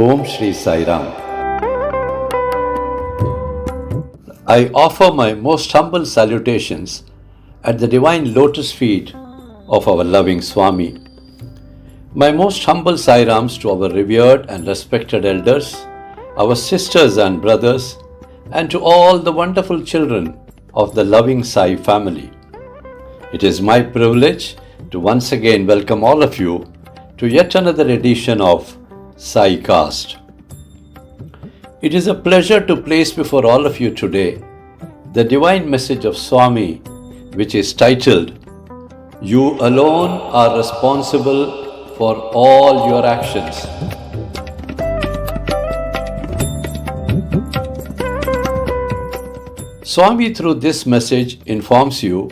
Om Shri Sai Ram. I offer my most humble salutations at the divine lotus feet of our loving Swami. My most humble Sai Rams to our revered and respected elders, our sisters and brothers, and to all the wonderful children of the loving Sai family. It is my privilege to once again welcome all of you to yet another edition of Saicast. It is a pleasure to place before all of you today the divine message of Swami, which is titled, "You alone are responsible for all your actions." Swami through this message informs you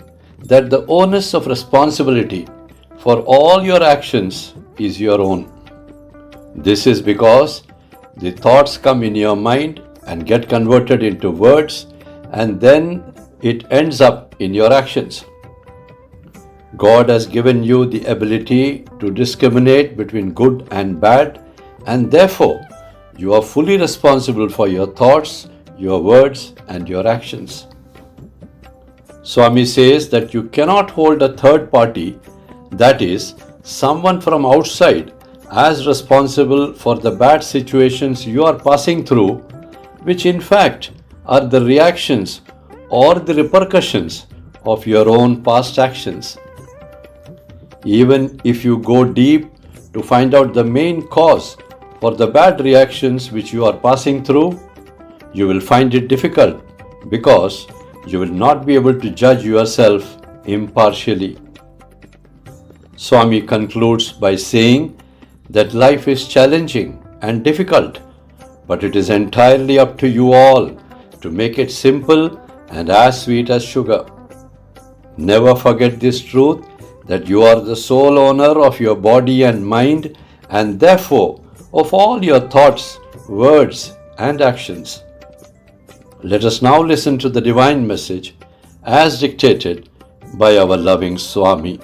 that the onus of responsibility for all your actions is your own. This is because the thoughts come in your mind and get converted into words, and then it ends up in your actions. God has given you the ability to discriminate between good and bad, and therefore you are fully responsible for your thoughts, your words, and your actions. Swami says that you cannot hold a third party, that is, someone from outside, as responsible for the bad situations you are passing through, which in fact are the reactions or the repercussions of your own past actions. Even if you go deep to find out the main cause for the bad reactions which you are passing through, you will find it difficult because you will not be able to judge yourself impartially. Swami concludes by saying that life is challenging and difficult, but it is entirely up to you all to make it simple and as sweet as sugar. Never forget this truth that you are the sole owner of your body and mind, and therefore of all your thoughts, words, and actions. Let us now listen to the divine message as dictated by our loving Swami.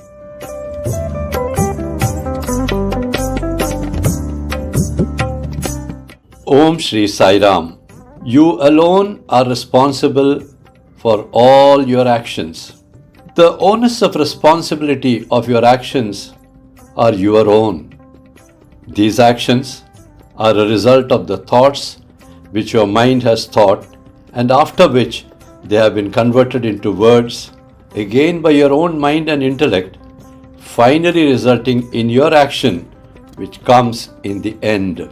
Om Shri Sai Ram. You alone are responsible for all your actions. The onus of responsibility of your actions are your own. These actions are a result of the thoughts which your mind has thought, and after which they have been converted into words, again by your own mind and intellect, finally resulting in your action which comes in the end.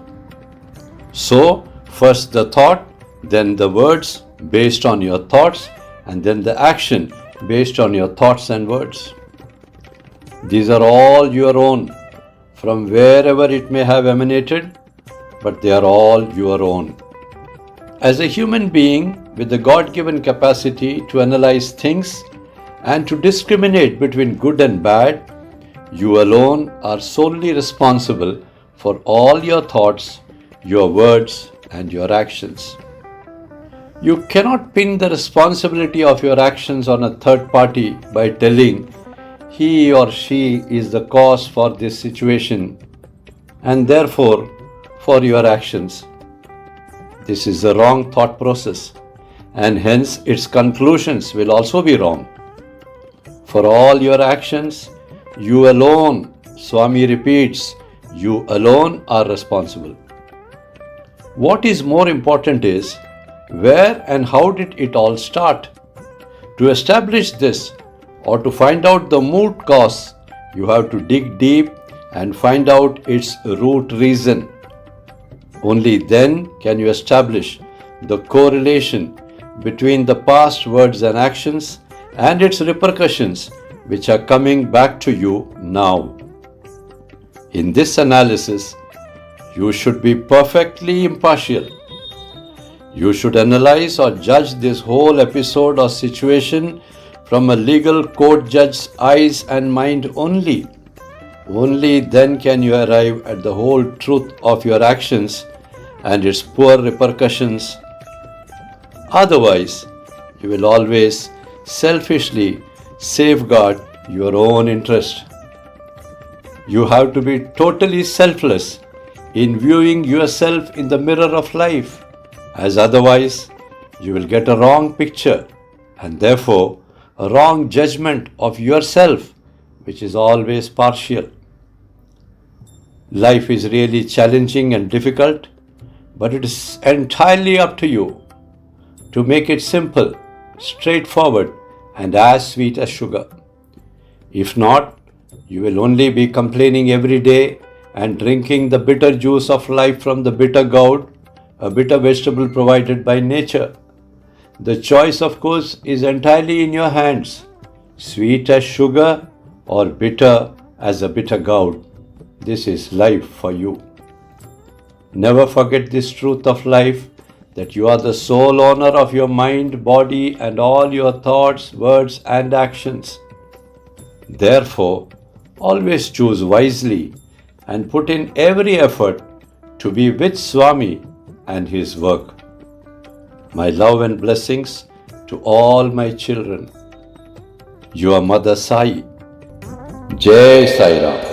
So, first the thought, then the words based on your thoughts, and then the action based on your thoughts and words. These are all your own, from wherever it may have emanated, but they are all your own. As a human being with the God-given capacity to analyze things and to discriminate between good and bad, you alone are solely responsible for all your thoughts, your words, and your actions. You cannot pin the responsibility of your actions on a third party by telling he or she is the cause for this situation and therefore for your actions. This is a wrong thought process, and hence its conclusions will also be wrong. For all your actions, you alone, Swami repeats, you alone are responsible. What is more important is, where and how did it all start? To establish this or to find out the root cause, you have to dig deep and find out its root reason. Only then can you establish the correlation between the past words and actions and its repercussions which are coming back to you now. In this analysis, you should be perfectly impartial. You should analyze or judge this whole episode or situation from a legal court judge's eyes and mind only. Only then can you arrive at the whole truth of your actions and its poor repercussions. Otherwise, you will always selfishly safeguard your own interest. You have to be totally selfless in viewing yourself in the mirror of life, as otherwise you will get a wrong picture and therefore a wrong judgment of yourself, which is always partial. Life is really challenging and difficult, but it is entirely up to you to make it simple, straightforward, and as sweet as sugar. If not, you will only be complaining every day and drinking the bitter juice of life from the bitter gourd, a bitter vegetable provided by nature. The choice, of course, is entirely in your hands, sweet as sugar or bitter as a bitter gourd. This is life for you. Never forget this truth of life, that you are the sole owner of your mind, body, and all your thoughts, words, and actions. Therefore, always choose wisely and put in every effort to be with Swami and his work. My love and blessings to all my children. Your Mother Sai. Jai Sai Ram.